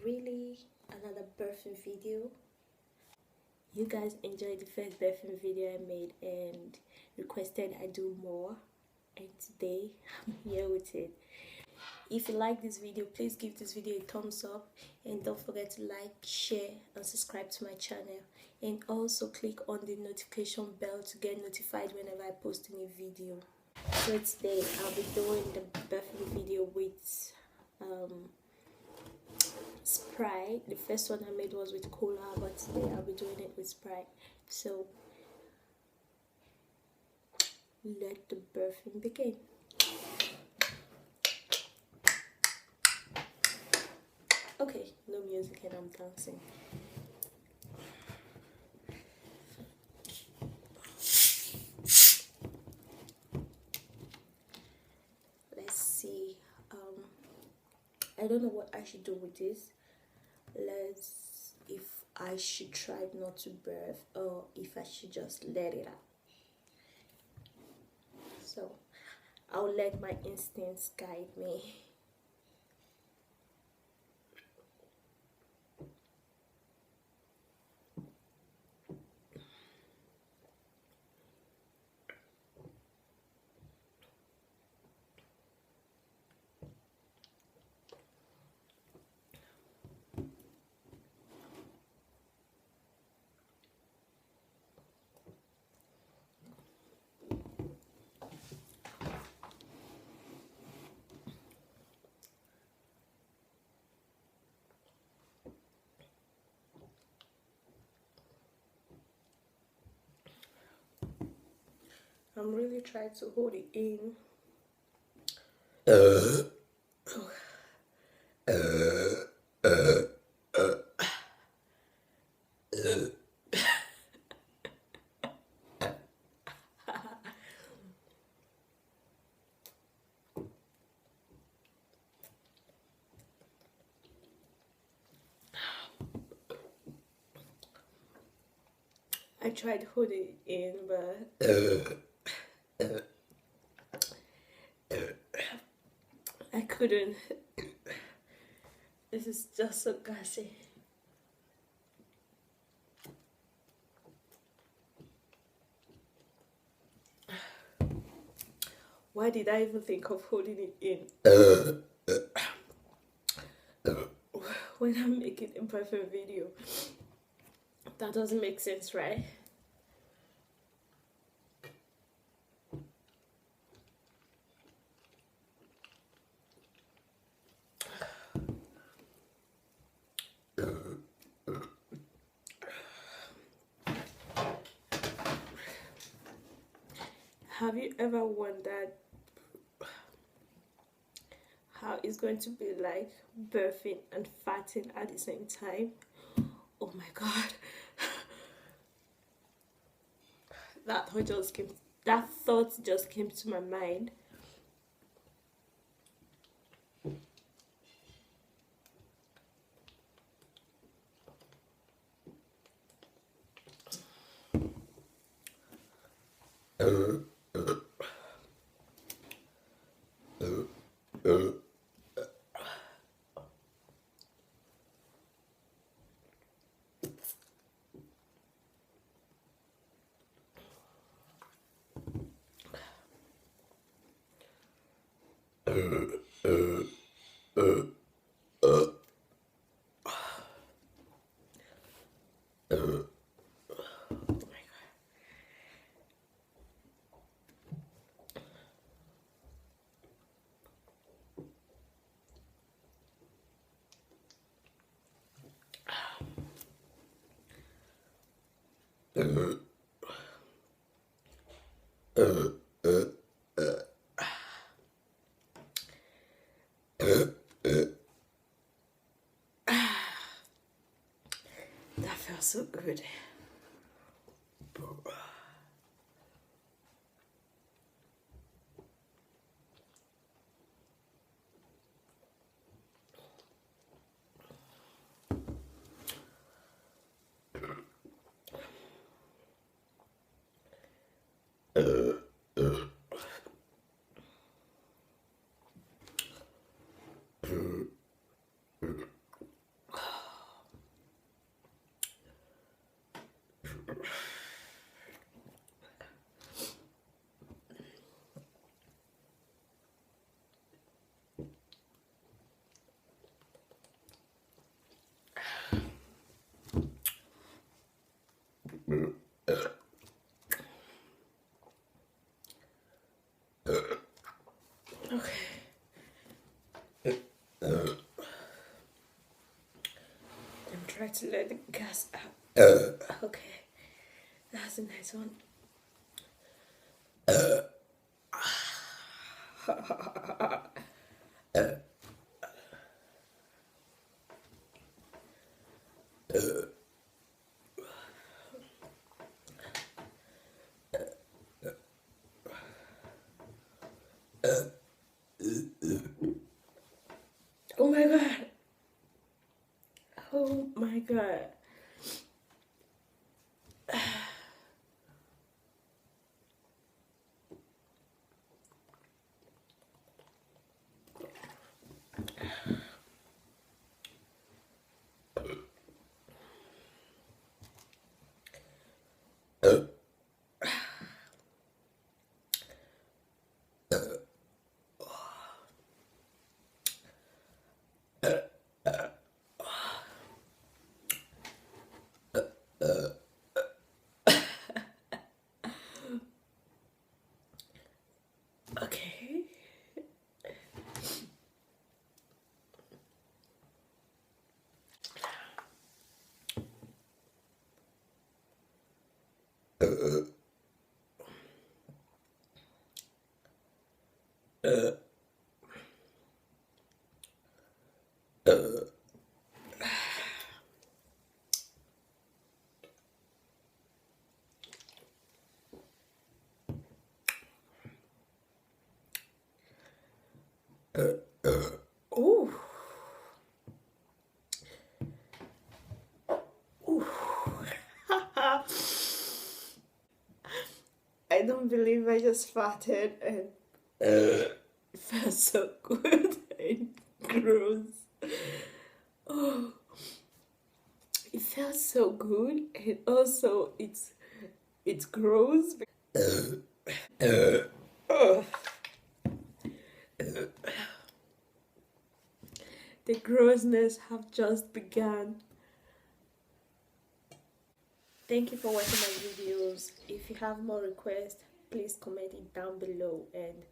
really another birthing video. You guys enjoyed the first birthing video I made and requested I do more, and today I'm here with it. If you like this video, please give this video a thumbs up, and don't forget to like, share and subscribe to my channel, and also click on the notification bell to get notified whenever I post a new video. So today I'll be doing the birthing video with Sprite. The first one I made was with cola, but today I'll be doing it with Sprite. So let the birthing begin. Okay, no music and I'm dancing. Let's see. I don't know what I should do with this. If I should try not to birth or if I should just let it out. So I'll let my instincts guide me. I'm really trying to hold it in. I tried holding it in, but I couldn't. This is just so gassy. Why did I even think of holding it in? When I'm making a perfect video, that doesn't make sense, right? Have you ever wondered how it's going to be like birthing and farting at the same time? Oh my god. That thought just came to my mind. That felt so good. try to let the gas out. Okay, that's a nice one. Oh my god. Oh my god. Okay. Ooh. Ooh. I don't believe I just farted and it felt so good and gross. Oh, it felt so good and also it's gross. Oh. The grossness have just begun. Thank you for watching my videos. If you have more requests, please comment it down below and